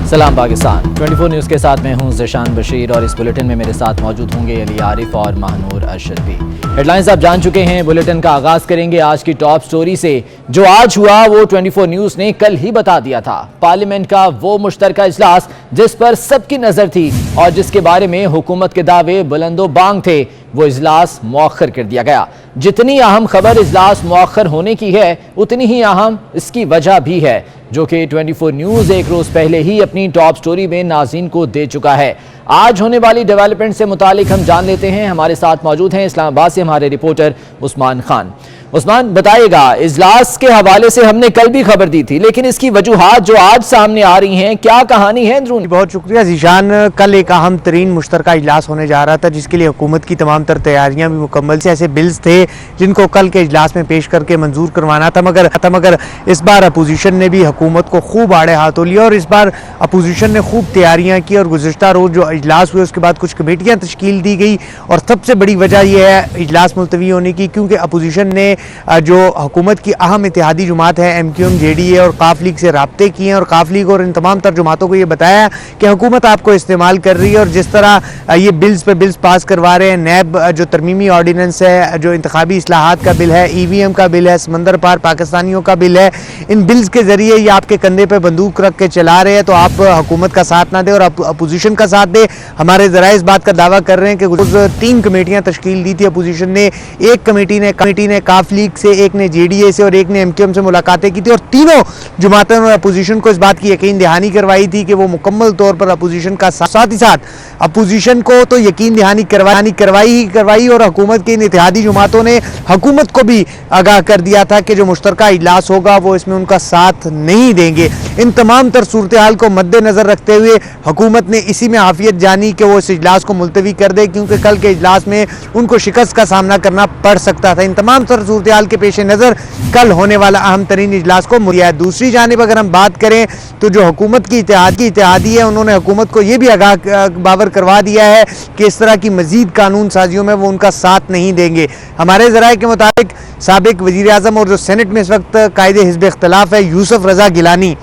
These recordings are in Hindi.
सलाम पाकिस्तान 24 न्यूज़ के साथ मैं हूं ज़िशान बशीर और इस बुलेटिन में मेरे साथ मौजूद होंगे अली आरिफ और महानूर अरशद भी। हेडलाइंस आप जान चुके हैं। बुलेटिन का आगाज़ करेंगे आज की टॉप स्टोरी से। जो आज हुआ वो 24 न्यूज़ ने कल ही बता दिया था। पार्लियामेंट का वो मुश्तरका इजलास जिस पर सबकी नज़र थी और जिसके बारे में हुकूमत के दावे बुलंदो बांग थे, वो इजलास मौखर कर दिया गया। जितनी अहम खबर इजलास मौखर होने की है उतनी ही अहम इसकी वजह भी है, जो कि 24 न्यूज़ एक रोज पहले ही अपनी टॉप स्टोरी में नाज़रीन को दे चुका है। आज होने वाली डेवलपमेंट से मुतालिक हम जान लेते हैं। हमारे साथ मौजूद हैं इस्लामाबाद से हमारे रिपोर्टर उस्मान खान। उस्मान, बताइएगा, इजलास के हवाले से हमने कल भी खबर दी थी, लेकिन इसकी वजूहात जो आज सामने आ रही हैं, क्या कहानी है अंदरूनी? बहुत शुक्रिया ज़ीशान। कल एक अहम तरीन मुश्तरका इजलास होने जा रहा था जिसके लिए हुकूमत की तमाम तर तैयारियां भी मुकम्मल से ऐसे बिल्स थे जिनको कल के इजलास में पेश करके मंजूर करवाना था, मगर इस बार अपोजिशन ने भी हुकूमत को खूब आड़े हाथों लिया और इस बार अपोजिशन ने खूब तैयारियां की और गुज़िश्ता रोज़ जो इजलास हुए उसके बाद कुछ कमेटियाँ तश्कील दी गई और सबसे बड़ी वजह यह है इजलास मुलतवी होने की, क्योंकि अपोजिशन ने जो हुकूमत की अहम इत्तेहादी जुमात है MQM JDA और काफ लीग से राब्ते किए हैं और काफ लीग और इन तमाम तर जुमातों को ये बताया कि हुकूमत आपको इस्तेमाल कर रही है और जिस तरह ये बिल्स पे बिल्स पास करवा रहे हैं, नैब जो तरमीमी ऑर्डिनेंस है, जो इंतखाबी इस्लाहात का बिल है, EVM का बिल है, समंदर पार पाकिस्तानियों का बिल है, इन बिल्स के जरिए ये आपके कंधे पर बंदूक रख के चला रहे हैं, तो आप हुकूमत का साथ ना दे और अपोजिशन का साथ दे। हमारे ज़रा इस बात का दावा कर रहे हैं कि 3 कमेटियाँ तश्कील दी थी अपोजिशन ने। एक कमेटी ने काफ लीग से, एक ने JDA से और एक ने MQM से मुलाकातें की थी और तीनों जुमातों ने अपोजिशन को इस बात की यकीन दहानी करवाई थी कि वो मुकम्मल तौर पर अपोजिशन का साथ ही साथ अपोजिशन को तो यकीन दहानी करवाई और हुकूमत के इन इत्तेहादी जुमातों ने हुकूमत को भी आगाह कर दिया था कि जो मुश्तरका इजलास होगा वो इसमें उनका साथ नहीं देंगे। इन तमाम तर सूरत हाल को मद्देनजर रखते हुए हुकूमत ने इसी में आफियत जानी कि वो इस इजलास को मुलतवी कर दे, क्योंकि कल के इजलास में उनको शिकस्त का सामना करना पड़ सकता था। इन तमाम तर सूरत हाल के पेश नज़र कल होने वाला अहम तरीन इजलास को मुहैया है। दूसरी जानिब अगर हम बात करें तो जो हुकूमत की इत्तेहादी है, उन्होंने हुकूमत को यह भी आगाह बावर करवा दिया है कि इस तरह की मजीद कानून साजियों में वो उनका साथ नहीं देंगे। हमारे ज़राए के मुताबिक साबिक वज़ीर आज़म और जो सेनेट में इस वक्त कायदे हिज़्ब इख्तिलाफ है यूसुफ रज़ा गिलानी,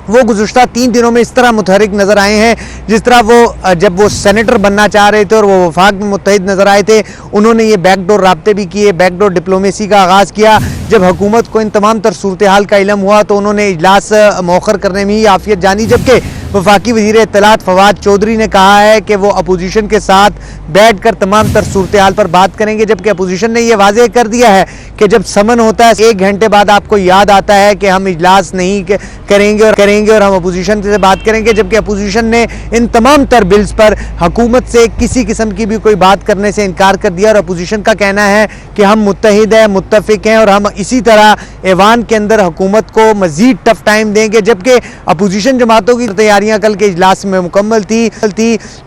वो गुज़श्ता 3 दिनों में इस तरह मुतहरिक नज़र आए हैं जिस तरह वो जब वो सेनेटर बनना चाह रहे थे और वो वफाक में मुत्तहिद नज़र आए थे, उन्होंने ये बैकडोर राब्ते भी किए, बैकडोर डिप्लोमेसी का आगाज़ किया। जब हुकूमत को इन तमाम तर सूरत हाल का इल्म हुआ तो उन्होंने इजलास मौखर करने में ही आफियत जानी, जबकि वफाकी वज़ीर इत्तलात फवाद चौधरी ने कहा है कि वो अपोजिशन के साथ बैठ कर तमाम तर सूरत हाल पर बात करेंगे, जबकि अपोजिशन ने यह वाज़ेह कर दिया है कि जब समन होता है 1 घंटे बाद आपको याद आता है कि हम इजलास नहीं करेंगे और हम अपोजिशन से बात करेंगे, जबकि अपोजिशन ने इन तमाम तर बिल्स पर हुकूमत से किसी किस्म की भी कोई बात करने से इनकार कर दिया और अपोजिशन का कहना है कि हम मुत्तहिद हैं, मुत्तफिक हैं और हम इसी तरह ऐवान के अंदर हुकूमत को मजीद टफ टाइम देंगे। जबकि अपोजिशन जमातों की तैयारियां कल के इजलास में मुकम्मल थी।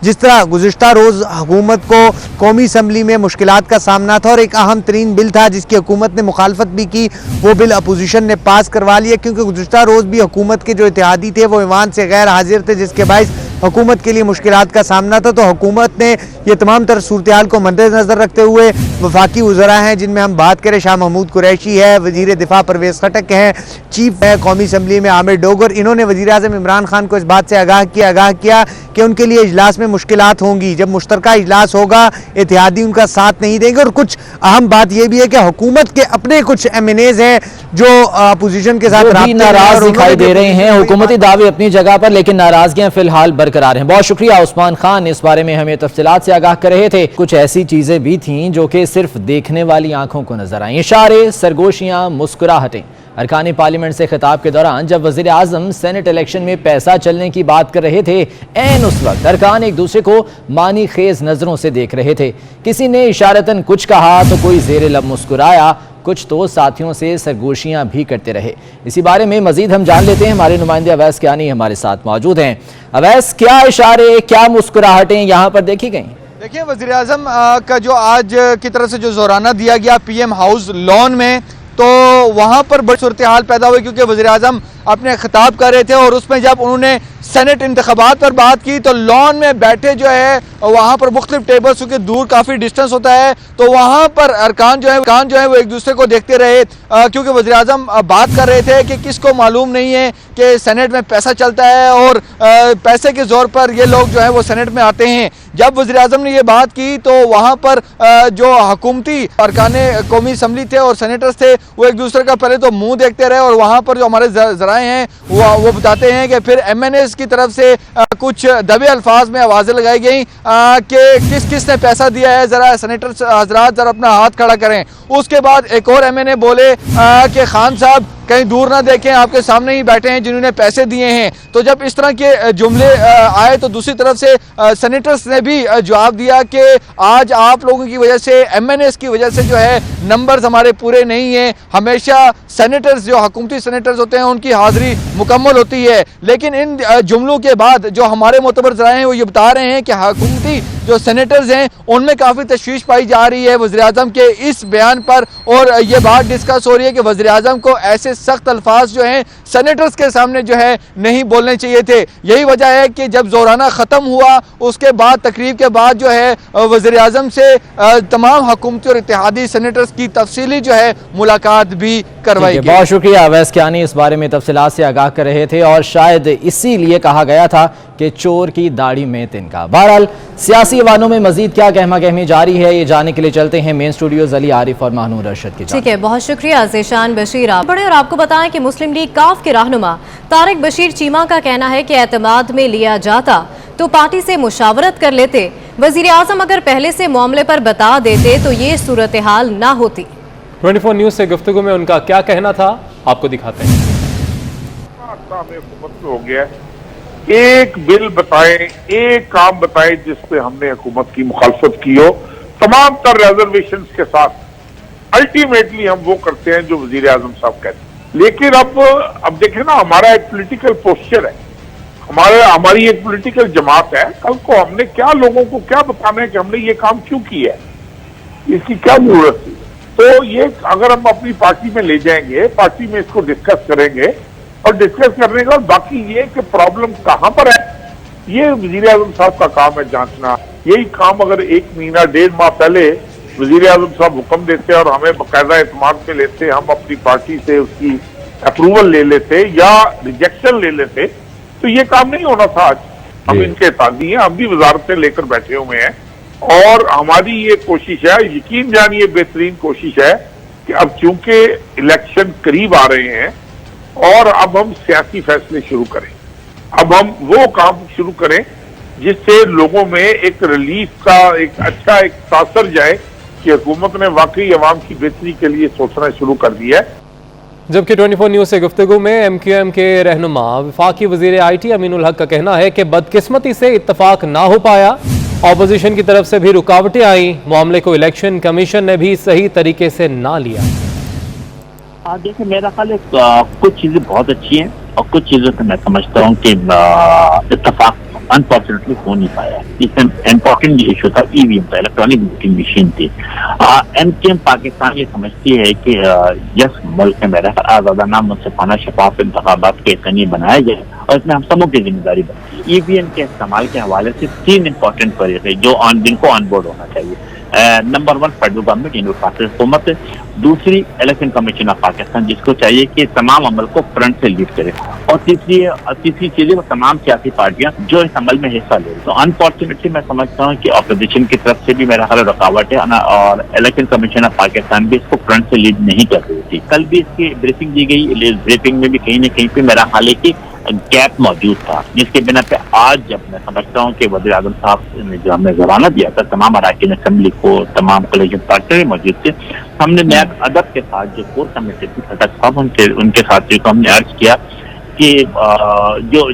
जिस तरह गुज़िश्ता रोज़ हुकूमत को कौमी असम्बली में मुश्किलात का सामना था और एक अहम तरीन बिल था जिसकी हुकूमत ने मुखालफत भी की, वो बिल अपोजिशन ने पास करवा लिया, क्योंकि गुज़िश्ता रोज़ भी हुकूमत के जो इत्तेहादी थे वो ऐवान से गैर हाजिर थे, जिसके बाइस हुकूमत के लिए मुश्किलात का सामना था। तो हुकूमत ने ये तमाम तर सूरत हाल को मद्देनजर रखते हुए वफाकी वज़रा हैं जिनमें हम बात करें शाह महमूद कुरैशी है, वज़ीर दिफा परवेज़ खटक हैं, चीफ है कौमी असम्बली में आमिर डोगर, इन्होंने वज़ीर आज़म इमरान खान को इस बात से आगाह किया कि उनके लिए इजलास में मुश्किलात होंगी। जब मुश्तरका इजलास होगा इत्तेहादी उनका साथ नहीं देंगे और कुछ अहम बात यह भी है कि हुकूमत के अपने कुछ MNAs हैं जो अपोजिशन के साथ नाराज दिखाई दे रहे हैं। हुकूमती दावे अपनी जगह पर, लेकिन नाराजगियां फिलहाल बरकरार हैं। बहुत शुक्रिया उस्मान खान, इस बारे में हमें तफसीलात से आगाह कर रहे थे। कुछ ऐसी चीजें भी थीं जो कि सिर्फ देखने वाली आंखों को नजर आई। इशारे, सरगोशियां, मुस्कुराहटें। अरकान पार्लियामेंट से खिताब के दौरान जब वज़ीर आज़म सेनेट इलेक्शन में पैसा चलने की बात कर रहे थे, ऐन उस वक्त अरकान एक दूसरे को मानी खेज नजरों से देख रहे थे। किसी ने इशारतन कुछ कहा तो कोई ज़ेरे लब मुस्कुराया, कुछ तो साथियों से सरगोशियां भी करते रहे। इसी बारे में मजीद हम जान लेते हैं। हमारे नुमाइंदे अवैस कियानी हमारे साथ मौजूद हैं। अवैस, क्या इशारे, क्या मुस्कुराहटें यहाँ पर देखी गई? देखिए, वज़ीर आज़म का जो आज की तरफ से जो जोराना दिया गया PM हाउस लॉन में, तो वहाँ पर बड़ी सूरत हाल पैदा हुई, क्योंकि वज़ीर आज़म अपने खिताब कर रहे थे और उसमें जब उन्होंने सेनेट इंतखाबात पर बात की तो लॉन में बैठे जो है वहाँ पर मुख्तलिफ टेबल्स के दूर काफ़ी डिस्टेंस होता है, तो वहाँ पर अरकान जो है वो एक दूसरे को देखते रहे, क्योंकि वज़ीर आज़म बात कर रहे थे कि किसको मालूम नहीं है कि सेनेट में पैसा चलता है और पैसे के ज़ोर पर ये लोग जो है वो सेनेट में आते हैं। जब वज़ीर आज़म ने ये बात की तो वहाँ पर जो हुकूमती अरकान कौमी असम्बली थे और सेनेटर्स थे वो एक दूसरे का पहले तो मुंह देखते रहे, और वहाँ पर जो हमारे ज़राए हैं वो बताते हैं कि फिर MNAs की तरफ से कुछ दबे अल्फाज में आवाज़ें लगाई गई कि किसने पैसा दिया है, ज़रा सेनेटर्स हजरात ज़रा अपना हाथ खड़ा करें। उसके बाद एक और MNA बोले कि खान साहब कहीं दूर ना देखें, आपके सामने ही बैठे हैं जिन्होंने पैसे दिए हैं। तो जब इस तरह के जुमले आए तो दूसरी तरफ से सेनेटर्स ने भी जवाब दिया कि आज आप लोगों की वजह से, MNAs की वजह से जो है नंबर्स हमारे पूरे नहीं हैं। हमेशा सेनेटर्स जो हुकूमती सेनेटर्स होते हैं उनकी हाजिरी मुकम्मल होती है, लेकिन इन जुमलों के बाद जो हमारे मोतबर ज़राए हैं वो ये बता रहे हैं कि हुकूमती जो सेनेटर्स हैं उनमें काफ़ी तशवीश पाई जा रही है वज़ीर आज़म के इस बयान पर, और ये बात डिस्कस हो रही है कि वज़ीर आज़म को ऐसे सख्त अल्फाज जो हैं सेनेटर्स के सामने जो है नहीं बोलने चाहिए थे। यही वजह है कि जब जोराना ख़त्म हुआ उसके बाद तकरीब के बाद जो है वज़ीर आज़म से तमाम हुकूमती और इत्तेहादी सेनेटर्स की तफसीली जो है मुलाकात भी करवाई गई। बहुत शुक्रिया अवैस कियानी, इस बारे में तफसीलात से आगाह कर रहे थे, और शायद इसीलिए कहा गया था कि चोर की दाढ़ी में तिनका। बहरहाल सियासी वानों में मजीद क्या गहमा गहमी जारी है ये जानने के लिए चलते हैं मेन स्टूडियोज अली आरिफ और महानूर अरशद की। ठीक है, बहुत शुक्रिया ज़ेशान बशीर आप बड़े। और आपको बताएं कि मुस्लिम लीग काफ के रहनुमा तारिक बशीर चीमा का कहना है कि एतमाद में लिया जाता तो पार्टी से मुशावरत कर लेते, वजीर आजम अगर पहले से मामले पर बता देते तो ये सूरत हाल ना होती। 24 न्यूज़ से गुफ्तगू में उनका क्या कहना था आपको दिखाते हैं। हो गया, एक बिल बताएं, एक काम बताएं जिस पे हमने हुकूमत की मुखालफत की हो, तमाम तर रिजर्वेशन के साथ। अल्टीमेटली हम वो करते हैं जो वजीर आजम साहब कहते हैं। लेकिन अब देखें ना, हमारा एक पॉलिटिकल पोस्चर है, हमारी एक पॉलिटिकल जमात है। कल को हमने क्या लोगों को क्या बताना है कि हमने ये काम क्यों किया है, इसकी क्या जरूरत थी। तो ये अगर हम अपनी पार्टी में ले जाएंगे, पार्टी में इसको डिस्कस करेंगे, और डिस्कस करने का बाकी ये कि प्रॉब्लम कहां पर है, ये वजीर आजम साहब का काम है जांचना। यही काम अगर 1 महीना 1.5 माह पहले वजीर आजम साहब हुक्म देते और हमें बाकायदा एतमाद में लेते, हम अपनी पार्टी से उसकी अप्रूवल ले लेते या रिजेक्शन ले लेते, तो ये काम नहीं होना था। आज हम इनके तादी हैं, हम भी वजारतें लेकर बैठे हुए हैं, और हमारी ये कोशिश है, यकीन जानिए बेहतरीन कोशिश है कि अब चूंकि इलेक्शन करीब आ रहे हैं और अब हम सियासी फैसले शुरू करें, अब हम वो काम शुरू करें जिससे लोगों में एक रिलीफ का एक अच्छा एक तासर जाए कि हुकूमत ने वाकई अवाम की बेहतरी के लिए सोचना शुरू कर दिया है। जबकि 24 न्यूज़ से गुफ्तगू में MQM के रहनुमा वफाकी वजीर IT अमीनुल हक का कहना है कि बदकिस्मती से इत्तफाक ना हो पाया, ऑपोजिशन की तरफ से भी रुकावटें आई, मामले को इलेक्शन कमीशन ने भी सही तरीके से ना लिया। देखिए, मेरा ख्याल है कुछ चीजें बहुत अच्छी हैं और कुछ चीजों से मैं समझता हूँ कि इत्तेफाक अनफॉर्चुनेटली हो नहीं पाया। इसमें इम्पोर्टेंट इशू था EVM का, इलेक्ट्रॉनिक वोटिंग मशीन थी। MQM पाकिस्तान ये समझती है कि यस, मुल्क में मेरा आजादाना मुनसिफाना शफाफ इंतखाबात के यकीनी बनाया जाए, और इसमें हम सबों की जिम्मेदारी बनती है। EVM के इस्तेमाल के हवाले से 3 इंपॉर्टेंट वजह है जो जिनको ऑन बोर्ड होना चाहिए। नंबर 1 फेडरल गवर्नमेंट यानी पाकिस्तान हुकूमत, दूसरी इलेक्शन कमीशन ऑफ पाकिस्तान जिसको चाहिए कि तमाम अमल को फ्रंट से लीड करे, और तीसरी चीजें वो तमाम सियासी पार्टियां जो इस अमल में हिस्सा ले। तो अनफॉर्चुनेटली मैं समझता हूँ कि अपोजिशन की तरफ से भी मेरा ख्याल रुकावट है, और इलेक्शन कमीशन ऑफ पाकिस्तान भी इसको फ्रंट से लीड नहीं कर रही थी। कल भी इसकी ब्रीफिंग दी गई, ब्रीफिंग में भी कहीं ना कहीं पे मेरा ख्याल है कि गैप मौजूद था, जिसके बिना पे आज जब मैं समझता हूँ कि वज़ीर आज़म साहब ने जो हमें जमानत दिया था, तमाम अरकान असेंबली को, तमाम कॉलेज पार्टनर मौजूद थे, हमने नया अदब के साथ जो कोर कमेटी थी खटक साहब उनके साथ जो हमने अर्ज किया कि जो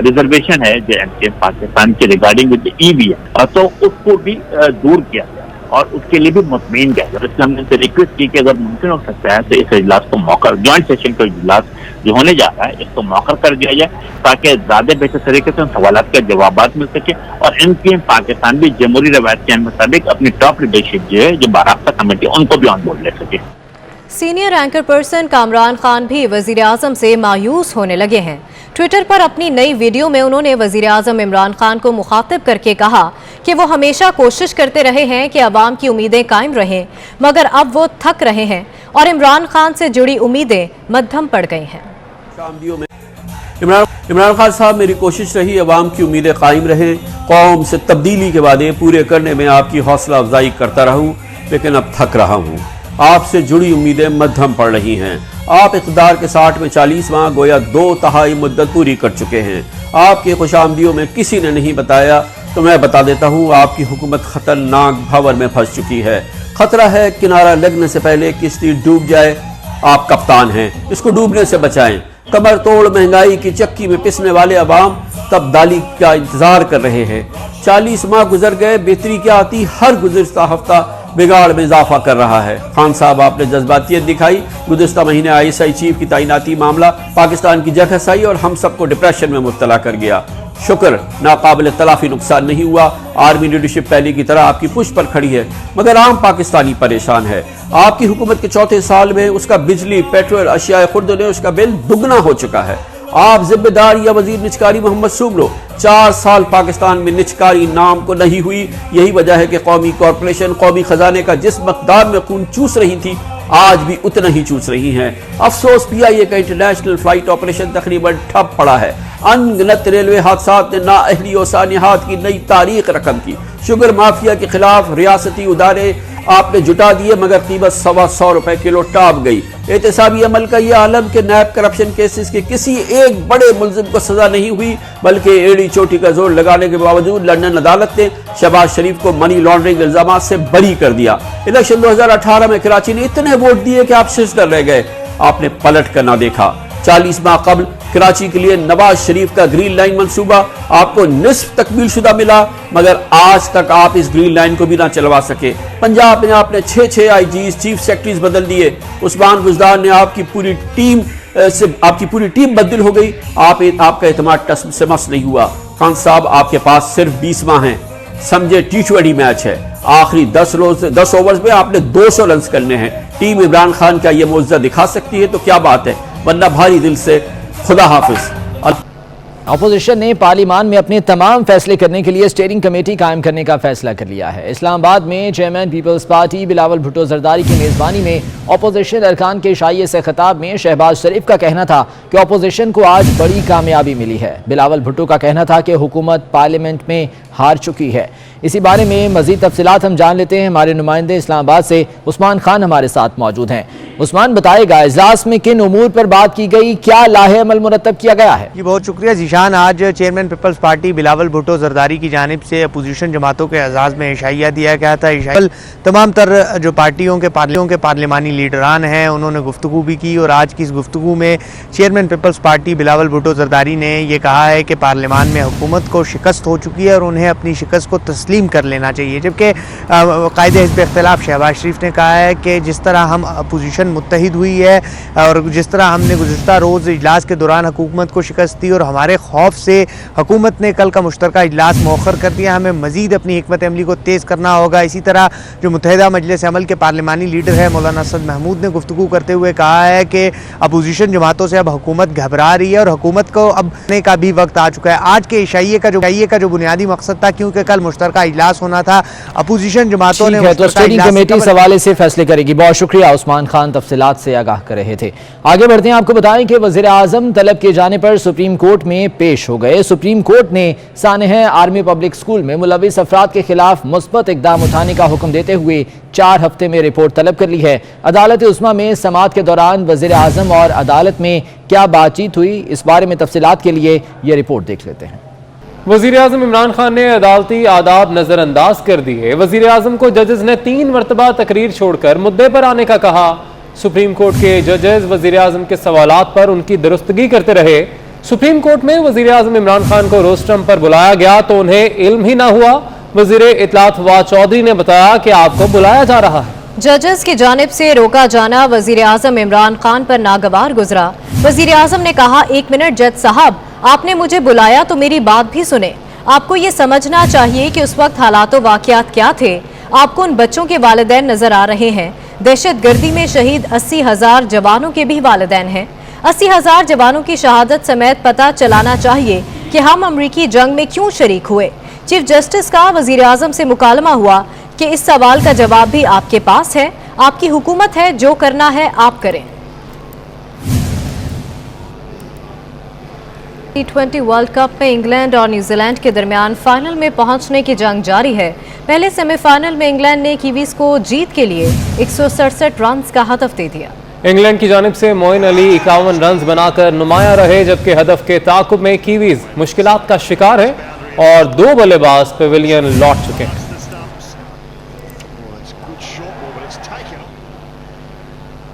रिजर्वेशन है जो MQM पाकिस्तान के रिगार्डिंग विद EVM, तो उसको भी दूर किया गया और उसके लिए भी मुतमईन किया गया। इसलिए हमने रिक्वेस्ट की कि अगर मुमकिन हो सकता है तो इस इजलास को मौका, ज्वाइंट सेशन का इजलास जो होने जा रहा है, इसको मौका कर दिया जाए ताकि ज्यादा बेहतर तरीके से उन सवालात के जवाब मिल सके, और MQM पाकिस्तान भी जमहूरी रवायत के मुताबिक अपनी टॉप लीडरशिप जो है, जो बाराख्ता कमेटी, उनको भी ऑन बोर्ड ले सके। Senior anchor person Kamran Khan भी वजीर आजम से मायूस होने लगे हैं। ट्विटर पर अपनी नई वीडियो में उन्होंने वजीर आजम इमरान खान को मुखातिब करके कहा कि वो हमेशा कोशिश करते रहे हैं कि अवाम की उम्मीदें कायम रहें, मगर अब वो थक रहे हैं और इमरान खान से जुड़ी उम्मीदें मध्यम पड़ गई हैं। इमरान खान साहब, मेरी कोशिश रही अवाम की उम्मीदें कायम रहें, कौम से तब्दीली के वादे पूरे करने में आपकी हौसला अफजाई करता रहूं, लेकिन अब थक रहा हूं। आपसे जुड़ी उम्मीदें मध्यम पड़ रही हैं। आप इक़्तिदार के 60 में 40 माह गोया 2/3 मुद्दत पूरी कर चुके हैं। आपकी खुशामदियों में किसी ने नहीं बताया तो मैं बता देता हूँ, आपकी हुकूमत खतरनाक भंवर में फंस चुकी है। खतरा है किनारा लगने से पहले किश्ती डूब जाए। आप कप्तान हैं, इसको डूबने से बचाएं। कमर तोड़ महंगाई की चक्की में पिसने वाले अवाम तब्दीली का इंतजार कर रहे हैं। 40 माह गुजर गए, बेहतरी क्या आती, हर गुज़िश्ता हफ्ता बिगाड़ में इजाफा कर रहा है। खान साहब, आपने जज्बातियत दिखाई। गुज़िश्ता महीने ISI चीफ की तैनाती मामला पाकिस्तान की जगहसाई और हम सबको डिप्रेशन में मुब्तला कर गया। शुक्र, नाकाबिल तलाफी नुकसान नहीं हुआ। आर्मी लीडरशिप पहले की तरह आपकी पुश पर खड़ी है, मगर आम पाकिस्तानी परेशान है। आपकी हुकूमत के चौथे साल में उसका बिजली, पेट्रोल, अशिया खुर्द उसका बिल दुगना हो चुका है। आप जिम्मेदार या वजीर निचकारी मोहम्मद सूमरो, 4 साल पाकिस्तान में निचकारी नाम को नहीं हुई। यही वजह है कि कौमी कॉरपोरेशन कौमी खजाने का जिस मकदार में खून चूस रही थी, आज भी उतना ही चूस रही हैं। अफसोस, PIA का इंटरनेशनल फ्लाइट ऑपरेशन तकरीबन ठप पड़ा है। अनगिनत रेलवे हादसात ने नाअहली और सानिहात की नई तारीख रकम की। शुगर माफिया के खिलाफ रियासती उदारे आपने जुटा दिए, मगर कीमत 125 रुपए किलो टाप गई। एहतसाबी अमल का यह आलम के नैब करप्शन केसेस के किसी एक बड़े मुल्जिम को सजा नहीं हुई, बल्कि एड़ी चोटी का जोर लगाने के बावजूद लंदन अदालत ने शहबाज शरीफ को मनी लॉन्ड्रिंग इल्जाम से बरी कर दिया। इलेक्शन 2018 में कराची ने इतने वोट दिए कि आप सिस्टर रह गए। आपने पलट कर ना देखा। 40 माह कबल कराची के लिए नवाज शरीफ का ग्रीन लाइन मंसूबा आपको निस्फ तकमील शुदा मिला, मगर आज तक आप इस ग्रीन लाइन को भी ना चलवा सके। पंजाब में आपने 6 IGs, चीफ सेक्रेटरीज बदल दिए। उस्मान बुज़दार ने आपकी पूरी टीम बदल हो गई। आपका एतमाद टस से मस नहीं हुआ। खान साहब, आपके पास सिर्फ 20 माह हैं। समझे T20 मैच है। आखिरी 10 ओवर्स में आपने 200 रन करने हैं। टीम इमरान खान का यह मौजज़ा दिखा सकती है तो क्या बात है, वरना भारी दिल से खुदा हाफिज। अपोजिशन ने पार्लियामान में अपने तमाम फैसले करने के लिए स्टीयरिंग कमेटी कायम करने का फैसला कर लिया है। इस्लामाबाद में chairman Peoples Party Bilawal Bhutto Zardari की मेजबानी में अपोजिशन अरकान के शाइए से खिताब में शहबाज शरीफ का कहना था कि अपोजिशन को आज बड़ी कामयाबी मिली है। बिलावल भुट्टो का कहना था कि हुकूमत पार्लियामेंट में हार चुकी है। इसी बारे में मजीद तफसीलात हम जान लेते हैं। हमारे नुमाइंदे इस्लामाबाद से उस्मान खान हमारे साथ मौजूद हैं। उस्मान, बताएगा इजलास में किन उमूर पर बात की गई, क्या लाहे अमल मुरतब किया गया है? जी बहुत शुक्रिया जीशान। आज chairman Peoples Party Bilawal Bhutto Zardari की जानिब से अपोजिशन जमातों के एजाज़ में इशाइया दिया गया था। तमाम तर जो पार्टियों के पार्लियामानी लीडरान हैं उन्होंने गुफ्तगू भी की, और आज की इस गुफ्तगू में chairman Peoples Party Bilawal Bhutto Zardari ने यह कहा है कि पार्लियामान में हुकूमत को शिकस्त हो चुकी है और उन्हें अपनी शिकस्त को तस्लीम कर लेना चाहिए। जबकि कायदे हिज़्ब इख्तिलाफ शहबाज शरीफ ने कहा है कि जिस तरह हम अपोजिशन मुत्तहिद हुई है और जिस तरह हमने गुज़िश्ता रोज़ इजलास के दौरान हुकूमत को शिकस्त दी और हमारे खौफ से हुकूमत ने कल का मुश्तरका इजलास मौखर कर दिया, हमें मज़ीद अपनी हिकमत अमली को तेज़ करना होगा। इसी तरह जो मुत्तहिदा मजलिस अमल के पार्लियामानी लीडर है मौलाना असद महमूद ने गुफ्तगू करते हुए कहा है कि अपोजिशन जमातों से अब हुकूमत घबरा रही है और हुकूमत को अब ने का भी वक्त आ चुका है। आज के इशाइये का जो बुनियादी मकसद था, क्योंकि कल मुश्तरका इजलास होना था, अपोजिशन जमातों ने तो स्टीयरिंग कमेटी इस हवाले से फैसले करेगी। बहुत शुक्रिया उस्मान खान, तफसीलात से आगाह कर रहे थे। आगे बढ़ते हैं, आपको बताएं कि वज़ीर आज़म तलब किए जाने पर सुप्रीम कोर्ट में पेश हो गए। सुप्रीम कोर्ट ने सानह आर्मी पब्लिक स्कूल में मुलविस अफराद के खिलाफ मुस्बत इक़दाम उठाने का हुक्म देते हुए 4 हफ्ते में रिपोर्ट तलब कर ली है। अदालत उस्मा में समाअत के दौरान वज़ीर आज़म और अदालत में क्या बातचीत हुई, इस बारे में तफसीलात के लिए ये रिपोर्ट देख लेते हैं। वज़ीर आज़म इमरान खान ने अदालती आदाब नजरअंदाज कर दिए। वज़ीर आज़म को जजेस ने 3 मरतबा तकरीर छोड़कर मुद्दे पर आने का कहा। सुप्रीम कोर्ट के जजेस वज़ीर आज़म के सवालात पर उनकी दुरुस्तगी करते रहे। सुप्रीम कोर्ट में वज़ीर आज़म इमरान खान को रोस्टरम पर बुलाया गया तो उन्हें इल्म ही ना हुआ। वज़ीर इत्तलात फवाद चौधरी ने बताया कि आपको बुलाया जा रहा है। जजेस की जानिब से रोका जाना वज़ीर आज़म इमरान खान पर नागवार गुजरा। वज़ीर आज़म ने कहा, 1 मिनट जज साहब, आपने मुझे बुलाया तो मेरी बात भी सुने। आपको ये समझना चाहिए कि उस वक्त हालात वाक़यात क्या थे। आपको उन बच्चों के वालिदैन नजर आ रहे हैं दहशतगर्दी में शहीद 80,000 जवानों के भी वालिदैन हैं। 80,000 जवानों की शहादत समेत पता चलाना चाहिए कि हम अमरीकी जंग में क्यों शरीक हुए। चीफ जस्टिस का वजीर आजम से मुकालमा हुआ कि इस सवाल का जवाब भी आपके पास है, आपकी हुकूमत है, जो करना है आप करें। T20 वर्ल्ड कप में इंग्लैंड और न्यूजीलैंड के दरमियान फाइनल में पहुंचने की जंग जारी है। पहले सेमीफाइनल में इंग्लैंड ने कीवीज को जीत के लिए 167 रन का हदफ दे दिया। इंग्लैंड की जानिब से मोइन अली 51 रन बनाकर नुमाया रहे, जबकि हदफ के ताकुब में कीवीज मुश्किलात का शिकार है और 2 बल्लेबाज पेविलियन लौट चुके हैं।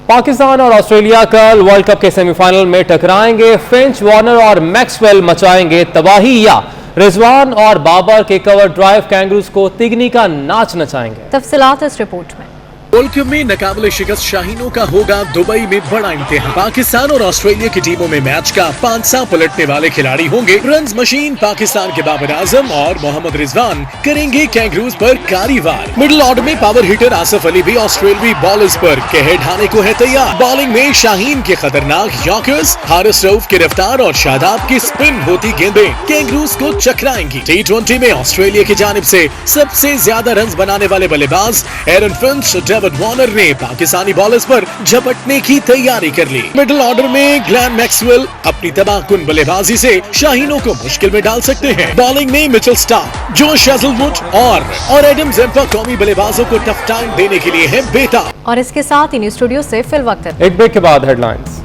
पाकिस्तान और ऑस्ट्रेलिया कल वर्ल्ड कप के सेमीफाइनल में टकराएंगे। फिंच, वार्नर और मैक्सवेल मचाएंगे तबाही, या रिजवान और बाबर के कवर ड्राइव कैंगरूज को तिगनी का नाच नचाएंगे। तफसीलात इस रिपोर्ट में। वर्ल्ड कप में नाकाबिले शिकस्त शाहीनों का होगा दुबई में बड़ा इम्तिहान। पाकिस्तान और ऑस्ट्रेलिया की टीमों में मैच का 5 पलटने वाले खिलाड़ी होंगे। रन्स मशीन पाकिस्तान के बाबर आजम और मोहम्मद रिजवान करेंगे कैंगरूज पर कारी वार। मिडिल ऑर्डर में पावर हिटर आसिफ अली भी ऑस्ट्रेलियाई बॉलर्स पर कहर ढाने को है तैयार। बॉलिंग में शाहीन के खतरनाक यॉर्कर्स, हारिस रऊफ की रफ्तार और शादाब की स्पिन होती गेंदें कैंगरूज को चकराएंगी। T20 में ऑस्ट्रेलिया की जानिब से सबसे ज्यादा रन बनाने वाले बल्लेबाज एरन फिंच, डेविड वार्नर ने पाकिस्तानी बॉलर्स पर झपटने की तैयारी कर ली। मिडिल ऑर्डर में ग्लेन मैक्सवेल अपनी तबाहकुन बल्लेबाजी से शाहीनों को मुश्किल में डाल सकते हैं। बॉलिंग में मिचेल स्टार्क, जोश हेजलवुड और एडम ज़ेम्पा कौमी बल्लेबाजों को टफ टाइम देने के लिए है बेताब। और इसके साथ इन स्टूडियो से फिल वक्त एक ब्रेक के बाद हेडलाइंस।